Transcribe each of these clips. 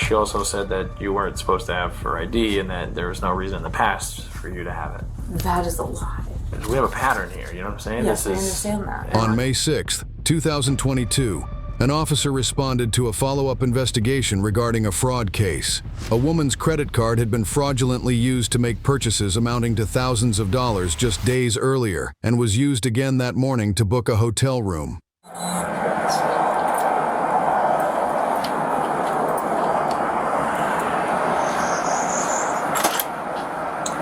she also said that you weren't supposed to have her ID and that there was no reason in the past for you to have it. That is a lie. We have a pattern here, you know what I'm saying? Yes, I understand that. On May 6th, 2022, an officer responded to a follow-up investigation regarding a fraud case. A woman's credit card had been fraudulently used to make purchases amounting to thousands of dollars just days earlier and was used again that morning to book a hotel room.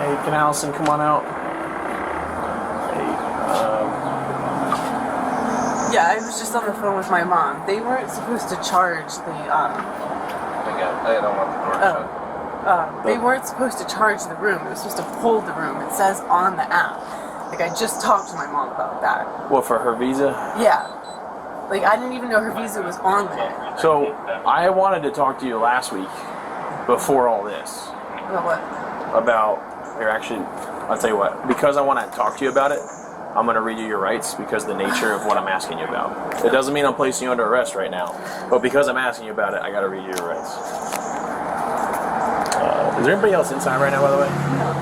Hey, can Allison come on out? Yeah, I was just on the phone with my mom. They weren't supposed to charge the, I don't want the door shut. they weren't supposed to charge the room. It was supposed to hold the room. It says on the app. Like, I just talked to my mom about that. What, for her visa? Yeah. Like, I didn't even know her visa was on there. So, I wanted to talk to you last week, before all this. About what? About, here, actually, I'll tell you what. Because I want to talk to you about it, I'm going to read you your rights because of the nature of what I'm asking you about. It doesn't mean I'm placing you under arrest right now, but because I'm asking you about it, I got to read you your rights. Is there anybody else inside right now, by the way?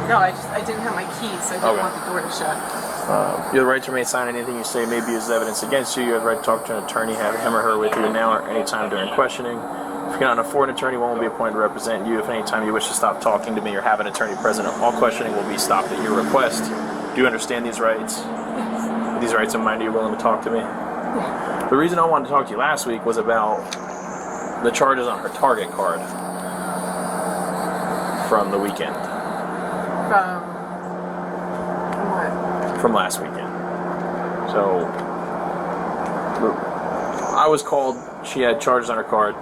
No, I didn't have my keys, so I didn't want the door to shut. You have the right to remain silent. Anything you say may be used as evidence against you. You have the right to talk to an attorney, have him or her with you now or any time during questioning. If you cannot afford an attorney, one will be appointed to represent you. If any time you wish to stop talking to me or have an attorney present, all questioning will be stopped at your request. Do you understand these rights? With these rights in mind, are you willing to talk to me? The reason I wanted to talk to you last week was about the charges on her Target card from the weekend. From what? From last weekend. So, I was called. She had charges on her card.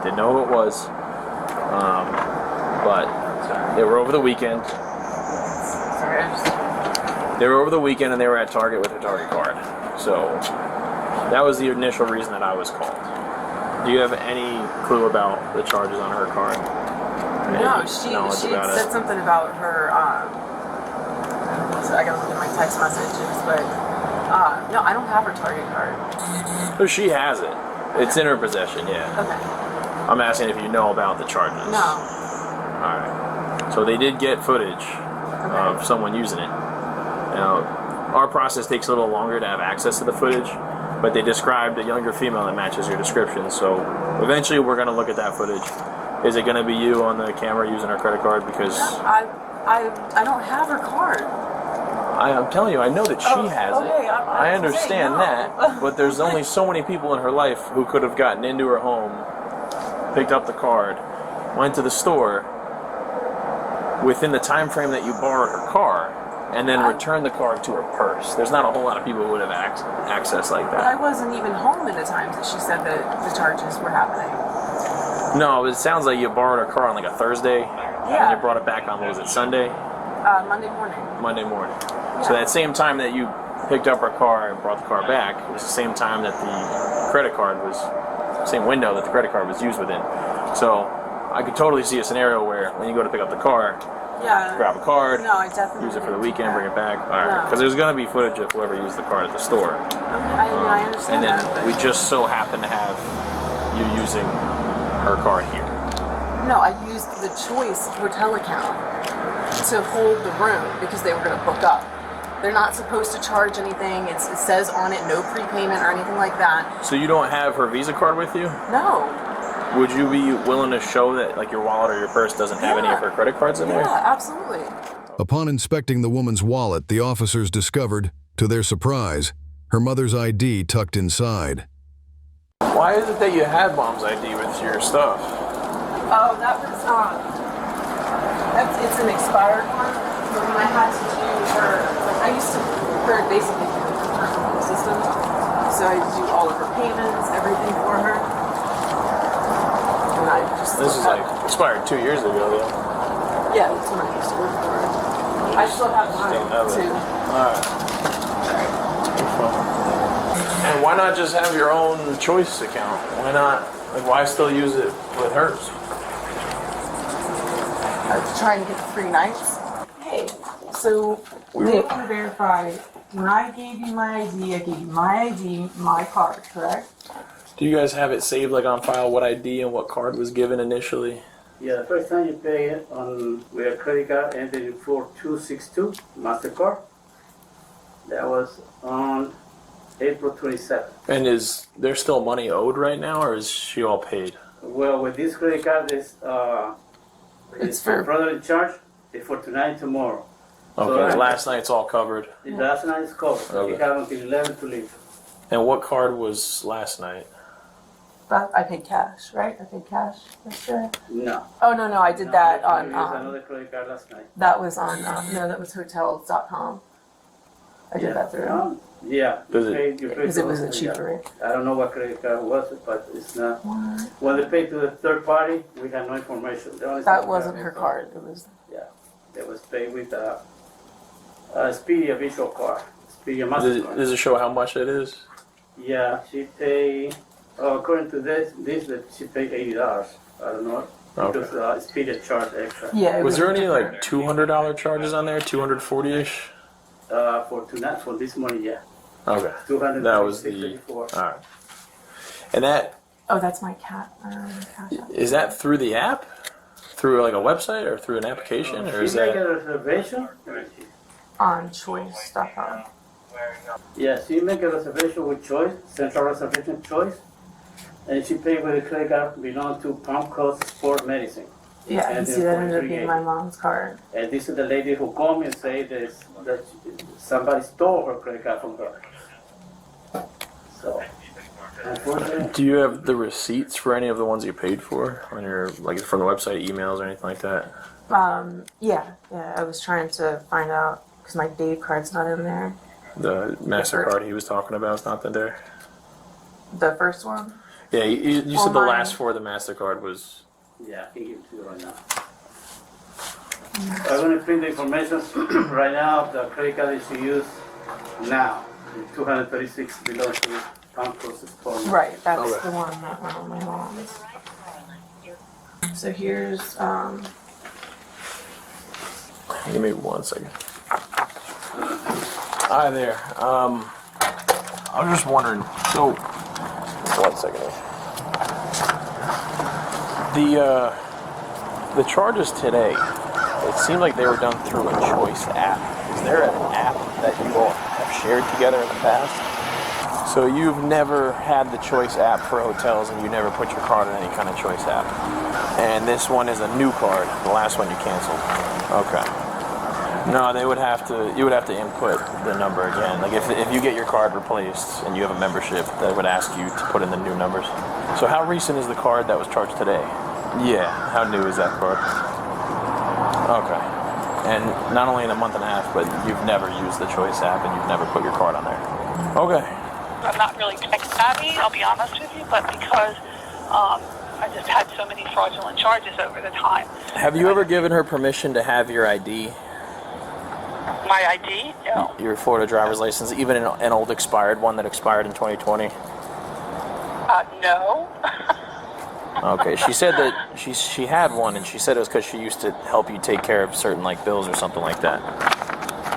Didn't know who it was. But they were over the weekend. Sorry, I just... They were over the weekend and they were at Target with her Target card. So that was the initial reason that I was called. Do you have any clue about the charges on her card? No, she had said something about her, so I gotta look at my text messages, but, no, I don't have her Target card. So she has it. It's in her possession, yeah. Okay. I'm asking if you know about the charges. No. Alright. So they did get footage of someone using it. Now, our process takes a little longer to have access to the footage, but they described a younger female that matches your description. So eventually we're going to look at that footage. Is it going to be you on the camera using her credit card? Because no, I don't have her card. I'm telling you, I know that she has it. I understand that, but there's only so many people in her life who could have gotten into her home, picked up the card, went to the store within the time frame that you borrowed her car, and then return the card to her purse. There's not a whole lot of people who would have access like that. But I wasn't even home at the times that she said that the charges were happening. No, it sounds like you borrowed her car on like a Thursday, Yeah. and you brought it back on, what was it, Sunday? Monday morning. Monday morning. Yeah. So that same time that you picked up her car and brought the car back, it was the same time that the credit card was, same window that the credit card was used within. So I could totally see a scenario where when you go to pick up the car, Yeah. grab a card, No, I definitely use it for the didn't do weekend, that. bring it back. All right, No. because there's going to be footage of whoever used the card at the store. I understand And then that, but we just so happen to have you using her card here. no, I used the Choice hotel account to hold the room because they were going to book up. They're not supposed to charge anything. It says on it no prepayment or anything like that. So you don't have her Visa card with you? No. Would you be willing to show that like your wallet or your purse doesn't have any of her credit cards in there? Yeah, absolutely. Upon inspecting the woman's wallet, the officers discovered, to their surprise, her mother's ID tucked inside. Why is it that you had Mom's ID with your stuff? Oh, that was it's an expired one. But when I had to do her, like I used to her basically do her whole system. So I do all of her payments, everything for her. And I just This is like expired 2 years ago, though. yeah, that's when I used to work for her. I still have mine too. Alright. And why not just have your own Choice account? Why not? Like, why still use it with hers? I was trying to get the free nights. Hey, so they want to verify when I gave you my ID, I gave you my ID, my card, correct? Do you guys have it saved like on file what ID and what card was given initially? Yeah, the first time you pay it with a credit card ended in 4262 MasterCard. That was on April 27th. And is there still money owed right now, or is she all paid? Well, with this credit card, It's for- brother in charge. It's for tonight and tomorrow. Okay, So, last night's all covered. the last night is covered. So you Okay. have until 11 to leave. And what card was last night? But I paid cash, right? I paid cash yesterday. No. Oh no, I did that I on. used another credit card last night. That was on. No, that was hotels.com. I did that through. Yeah. Does it- You paid Because it was a yeah. cheaper rate. I don't know what credit card was, but it's not. What? When they paid to the third party, we had no information. The only That thing we wasn't had her was- card. It was. Yeah, it was paid with a Expedia visual card. Expedia Does MasterCard. it show how much it is? Yeah, she paid, according to this that she paid $80. I don't know, Okay. because Expedia charged extra. Yeah. It Was there any different. like $200 charges on there? 240-ish? For tonight, for this money, yeah. Okay. 200. That was the. Alright. And that, Oh, that's my cat. Cash app. is that through the app? Through like a website or through an application? Or is She make that. a reservation. On choice.com. Yeah, she make a reservation with Choice, Central Reservation Choice, and she paid with a credit card belong to Palm Coast Sport Medicine. Yeah, I can And see then that ended up 43 being my mom's card. And this is the lady who called me and said that somebody stole her credit card from her. So, unfortunately, Do you have the receipts for any of the ones you paid for on your, like from the website, emails, or anything like that? Yeah. I was trying to find out because my Dave card's not in there. The MasterCard he was talking about is not there? The first one. Yeah, you Or said the mine. last four of the MasterCard was. yeah, I can give it to you right now. I'm going to print the information right now. The credit card is to use now. 236 belongs to Palm Coast Sport Medicine. Right, that's Okay. the one that went on my mom's. So here's Give me 1 second. Hi there. I was just wondering. So, 1 second. The charges today. It seemed like they were done through a Choice app. Is there an app that you all have shared together in the past? So you've never had the Choice app for hotels, and you never put your card in any kind of Choice app. And this one is a new card. The last one you canceled. Okay. No, you would have to input the number again. Like if you get your card replaced and you have a membership, they would ask you to put in the new numbers. So how recent is the card that was charged today? Yeah, how new is that card? Okay. And not only in a month and a half, but you've never used the Choice app and you've never put your card on there. Okay. I'm not really tech savvy, I'll be honest with you, but because I just had so many fraudulent charges over the time. Have you ever given her permission to have your ID, My ID? No. your Florida driver's license, even an old expired one that expired in 2020? No. Okay, she said that she had one, and she said it was because she used to help you take care of certain like bills or something like that.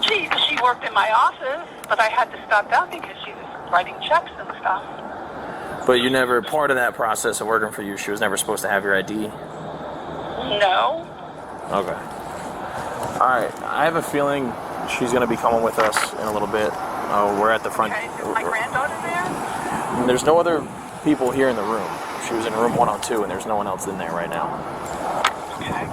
She worked in my office, but I had to stop that because she was writing checks and stuff. But you never, part of that process of working for you, she was never supposed to have your ID? No. Okay. Alright, I have a feeling she's going to be coming with us in a little bit. We're at the front. Okay, is my granddaughter there? There's no other people here in the room. She was in room 102, and there's no one else in there right now. Okay.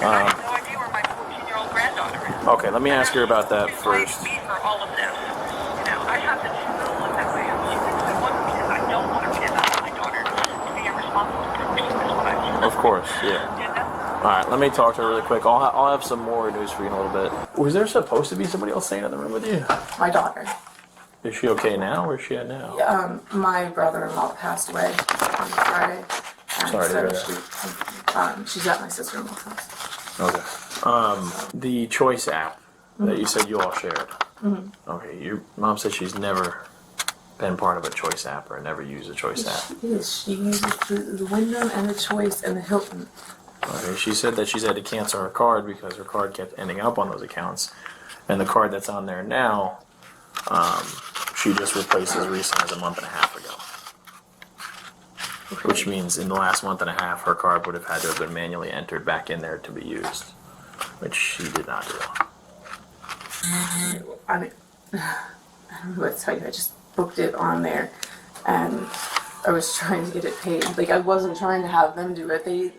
I have no idea where my 14-year-old granddaughter is. Okay, let me ask her about that She blames first. me for all of this. You know, I have to look that way. She thinks I want her kid. I don't want her kid. I want my daughter to be a responsible person. Is what I feel. Of course, yeah. You know? Alright, let me talk to her really quick. I'll have some more news for you in a little bit. Was there supposed to be somebody else staying in the room with you? my daughter. Is she okay now? Where's she at now? My brother-in-law passed away on Friday. And Sorry to so hear that. she's at my sister-in-law's house. Okay. The Choice app that you said you all shared. Okay, your mom said she's never been part of a Choice app or never used a Choice app. She uses the Wyndham and the Choice and the Hilton. Okay, she said that she's had to cancel her card because her card kept ending up on those accounts. And the card that's on there now, she just replaced as recent as a month and a half ago. which means in the last month and a half, her card would have had to have been manually entered back in there to be used, which she did not do. I mean, I don't know what to tell you. I just booked it on there, and I was trying to get it paid. Like, I wasn't trying to have them do it. It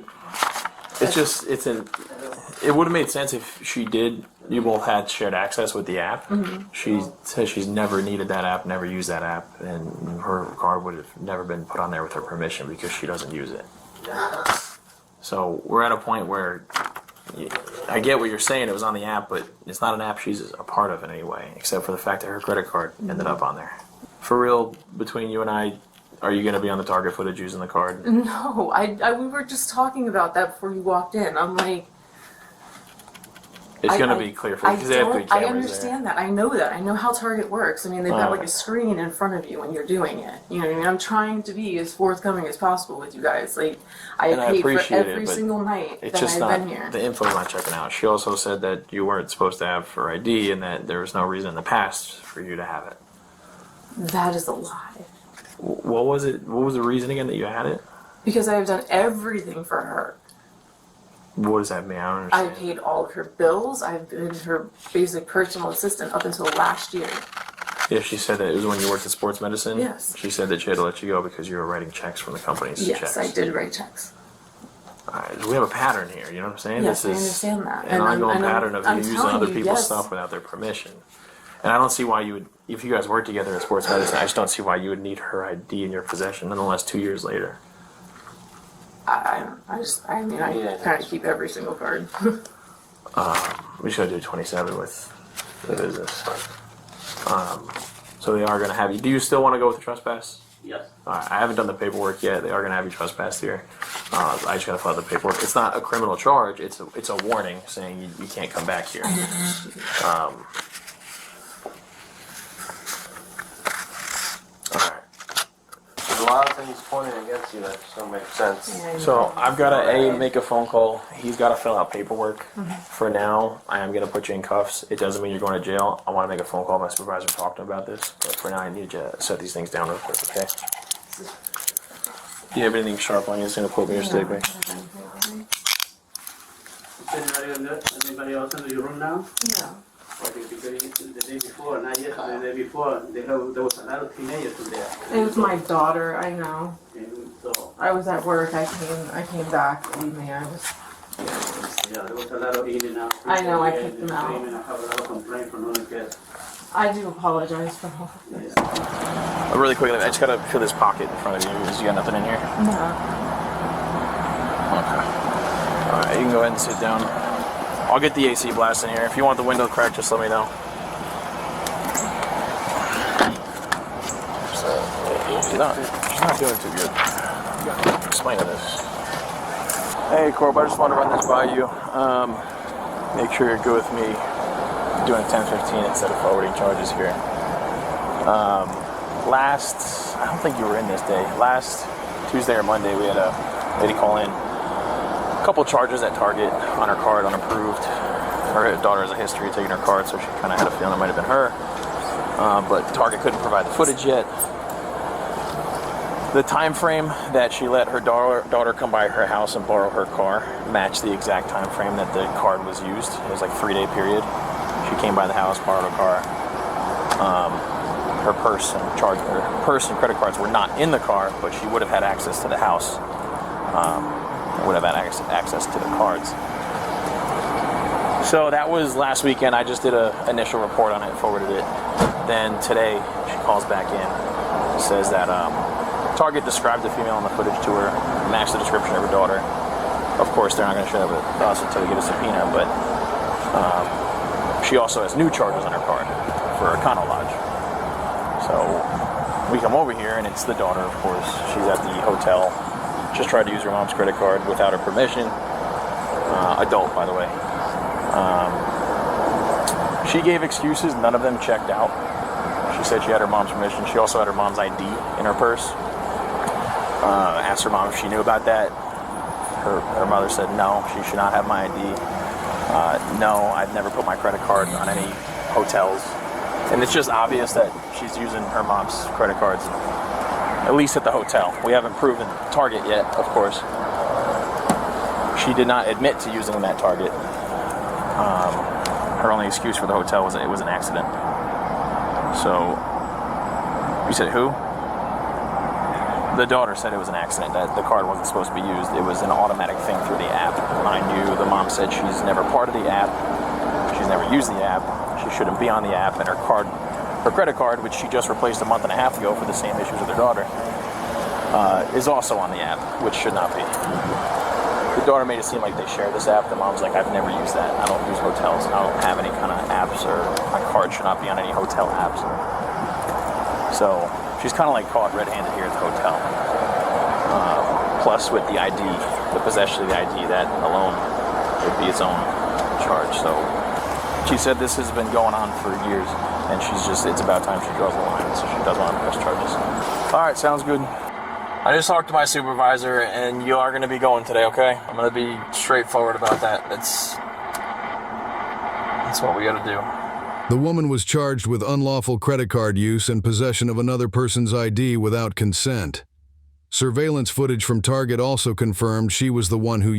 would have made sense if she did. You both had shared access with the app. She says she's never needed that app, never used that app, and her card would have never been put on there with her permission because she doesn't use it. So we're at a point where I get what you're saying. It was on the app, but it's not an app she's a part of in any way, except for the fact that her credit card ended up on there. For real, between you and I, are you going to be on the target footage using the card? No, we were just talking about that before you walked in. I'm like, It's going to be clear for because they have 3 cameras I understand that. I know that. I know how Target works. I mean, they've got like a screen in front of you when you're doing it. You know what I mean? I'm trying to be as forthcoming as possible with you guys. Like, I paid for every single night that I've been here. The info's not checking out. She also said that you weren't supposed to have for ID and that there was no reason in the past for you to have it. That is a lie. What was it? What was the reason again that you had it? Because I have done everything for her. What does that mean? I don't I understand. paid all of her bills. I've been her basic personal assistant up until last year. Yeah, she said that it was when you worked in sports medicine. Yes. She said that she had to let you go because you were writing checks from the company's Yes, checks. I did write checks. All right, we have a pattern here. You know what I'm saying? Yes, this I is understand that. an ongoing pattern of I'm you using telling other you, people's yes. stuff without their permission. And I don't see why you would, if you guys work together in sports medicine, I just don't see why you would need her ID in your possession nonetheless 2 years later. I kind of keep every single card. We should do 27 with the business. So they are going to have you. Do you still want to go with the trespass? Yes. Alright, I haven't done the paperwork yet. They are going to have you trespass here. I just got to fill out the paperwork. It's not a criminal charge. It's a warning saying you can't come back here. Alright. There's a lot of things pointing against you that just don't make sense. So I've got to make a phone call. He's got to fill out paperwork. For now, I am going to put you in cuffs. It doesn't mean you're going to jail. I want to make a phone call to my supervisor and talk to him about this. But for now, I need you to set these things down real quick, okay? Do you have anything sharp on you that's going to put me or stick me? Anybody else in your room now? No. Okay, because the day before, not yesterday, the day before, there was a lot of teenagers in there. It was my daughter, I know. And so, I was at work, I came back, believe me, I was... yeah, there was a lot of in and out. I know, I kicked them out. And I have a lot of complaints from other kids. I do apologize for all of this. Really quickly, I just got to fill this pocket in front of you. You got nothing in here? No. Okay. Alright, you can go ahead and sit down. I'll get the AC blast in here. If you want the window cracked, just let me know. She's not doing too good. Explain this. Hey, Corb, I just want to run this by you. Make sure you're good with me doing 10-15 instead of forwarding charges here. I don't think you were in this day. Last Tuesday or Monday, we had a lady call in. A couple charges at Target on her card, unapproved. Her daughter has a history of taking her card, so she kind of had a feeling it might have been her. But Target couldn't provide the footage yet. The time frame that she let her daughter come by her house and borrow her car matched the exact time frame that the card was used. It was like a 3-day period. She came by the house, borrowed a car. Her purse and credit cards were not in the car, but she would have had access to the house. Would have had access to the cards. So that was last weekend. I just did an initial report on it, forwarded it. Then today she calls back in, says that Target described the female in the footage to her, matched the description of her daughter. Of course, they're not going to share it with us until we get a subpoena, but she also has new charges on her card for Econo Lodge. So we come over here, and it's the daughter, of course. She's at the hotel. Just tried to use her mom's credit card without her permission. Adult, by the way. She gave excuses. None of them checked out. She said she had her mom's permission. She also had her mom's ID in her purse. Asked her mom if she knew about that. Her mother said no, she should not have my ID. No, I've never put my credit card on any hotels. And it's just obvious that she's using her mom's credit cards at least at the hotel. We haven't proven Target yet, of course. She did not admit to using them at Target. Her only excuse for the hotel was that it was an accident. So, you said who? The daughter said it was an accident, that the card wasn't supposed to be used. It was an automatic thing through the app. Mind you, the mom said she's never part of the app. She's never used the app. She shouldn't be on the app, and her credit card, which she just replaced a month and a half ago for the same issues with her daughter, is also on the app, which should not be. The daughter made it seem like they share this app. The mom's like, I've never used that. I don't use hotels. I don't have any kind of apps, or my card should not be on any hotel apps. So she's kind of like caught red-handed here at the hotel. Plus with the ID, the possession of the ID, that alone would be its own charge. So she said this has been going on for years, and it's about time she draws the line, so she doesn't want to press charges. All right, sounds good. I just talked to my supervisor, and you are going to be going today, okay? I'm going to be straightforward about that. That's what we got to do. The woman was charged with unlawful credit card use and possession of another person's ID without consent. Surveillance footage from Target also confirmed she was the one who